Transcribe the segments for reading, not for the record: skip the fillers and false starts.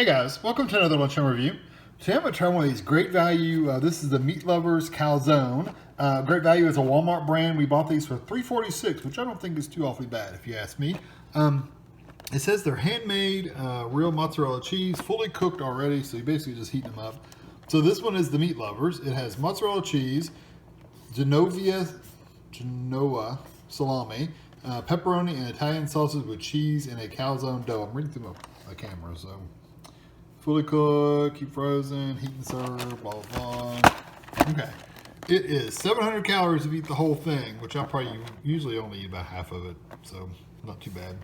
Hey guys, welcome to another Lunchtime review. Today I'm going to try one of these Great Value. This is the Meatlovers Calzone. Great Value is a Walmart brand. We bought these for $3.46, which I don't think is too awfully bad if you ask me. It says they're handmade, real mozzarella cheese, fully cooked already, so you basically just heat them up. So this one is the Meatlovers. It has mozzarella cheese, Genoa salami, pepperoni, and Italian sausage with cheese and a calzone dough. I'm reading through my camera, so fully cooked, keep frozen, heat and serve, blah, blah, blah. Okay. It is 700 calories if you eat the whole thing, which I probably usually only eat about half of it, so not too bad.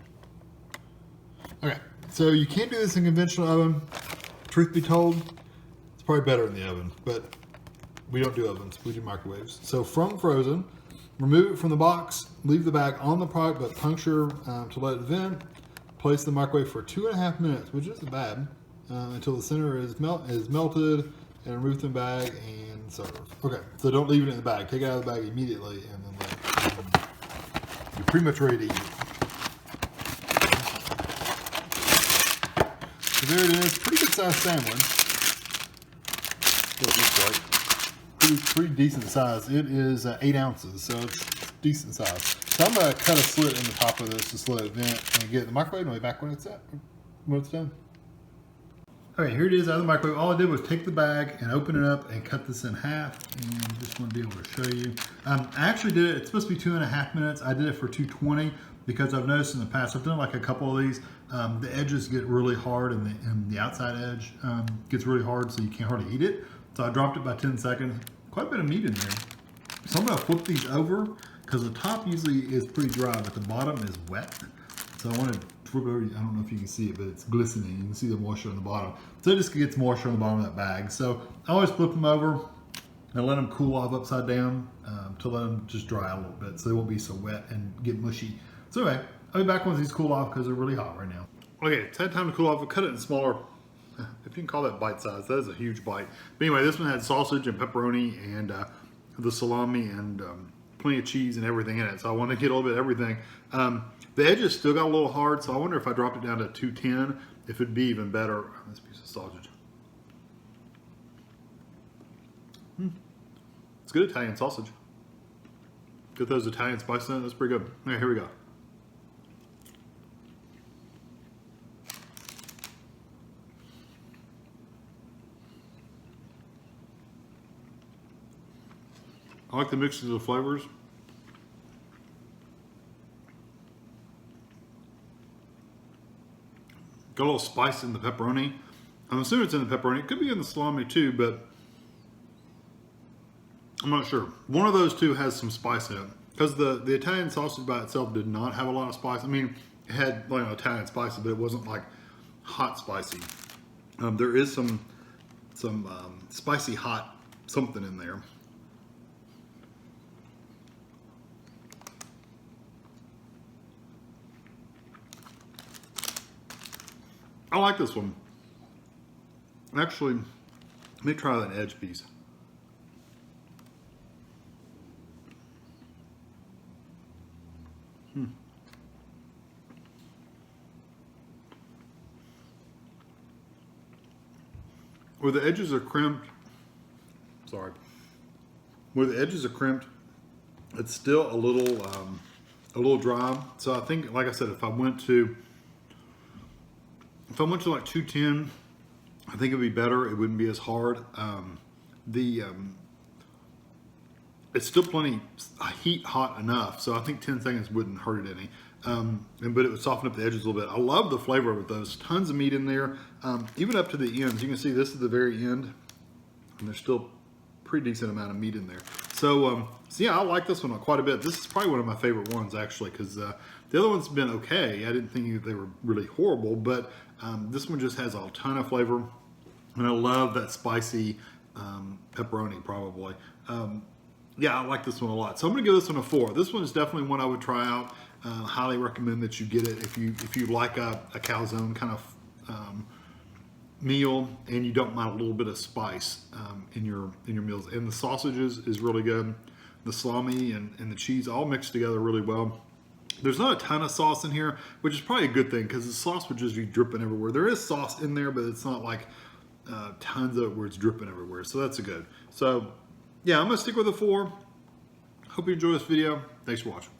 Okay, so you can't do this in conventional oven. Truth be told, it's probably better in the oven, but we don't do ovens, we do microwaves. So from frozen, remove it from the box, leave the bag on the product, but puncture to let it vent. Place the microwave for 2.5 minutes, which isn't bad, until the center is melted, and remove the bag and serve. Okay, so don't leave it in the bag. Take it out of the bag immediately, and then let it. You're pretty much ready to eat it. So there it is, pretty good sized sandwich. What it looks like. Pretty decent size. It is 8 ounces, so it's decent size. So I'm going to cut a slit in the top of this just let it vent and get it in the microwave and I'll be back when it's done. Okay, here it is out of the microwave. All I did was take the bag and open it up and cut this in half, and just want to be able to show you. I actually did it, it's supposed to be 2.5 minutes. I did it for 2:20 because I've noticed in the past, I've done like a couple of these, the edges get really hard and the outside edge gets really hard so you can't hardly eat it. So I dropped it by 10 seconds. Quite a bit of meat in there. So I'm going to flip these over because the top usually is pretty dry, but the bottom is wet. So I want to flip over. I don't know if you can see it, but it's glistening. You can see the moisture on the bottom. So it just gets moisture on the bottom of that bag. So I always flip them over and let them cool off upside down to let them just dry a little bit so they won't be so wet and get mushy. So anyway, I'll be back once these cool off because they're really hot right now. Okay, it's had time to cool off. I'll cut it in smaller, if you can call that bite size. That is a huge bite. But anyway, this one had sausage and pepperoni and the salami and plenty of cheese and everything in it. So I want to get a little bit of everything. The edges still got a little hard, so I wonder if I dropped it down to 210, if it'd be even better. This piece of sausage. It's good Italian sausage. Get those Italian spices in it, that's pretty good. Okay, here we go. I like the mixes of the flavors. Got a little spice in the pepperoni. I'm assuming it's in the pepperoni. It could be in the salami too, but I'm not sure. One of those two has some spice in it. Because the Italian sausage by itself did not have a lot of spice. I mean, it had Italian spices, but it wasn't like hot spicy. There is some spicy hot something in there. I like this one. Actually, let me try that edge piece. Where the edges are crimped, where the edges are crimped, it's still a little dry. So I think, like I said, if I went to like 210, I think it'd be better. It wouldn't be as hard. It's still plenty heat hot enough, so I think 10 seconds wouldn't hurt it any. But it would soften up the edges a little bit. I love the flavor of it though. There's tons of meat in there, even up to the ends. You can see this is the very end, and there's still a pretty decent amount of meat in there. So yeah, I like this one quite a bit. This is probably one of my favorite ones actually, because the other one's been okay. I didn't think they were really horrible, but this one just has a ton of flavor, and I love that spicy pepperoni probably. Yeah, I like this one a lot. So I'm gonna give this one a 4. This one is definitely one I would try out. Highly recommend that you get it if you like a calzone kind of meal and you don't mind a little bit of spice in your meals. And the sausages is really good. The salami and the cheese all mixed together really well. There's not a ton of sauce in here, which is probably a good thing because the sauce would just be dripping everywhere. There is sauce in there, but it's not like tons of it where it's dripping everywhere. So that's a good. So yeah, I'm gonna stick with a 4. Hope you enjoy this video. Thanks for watching.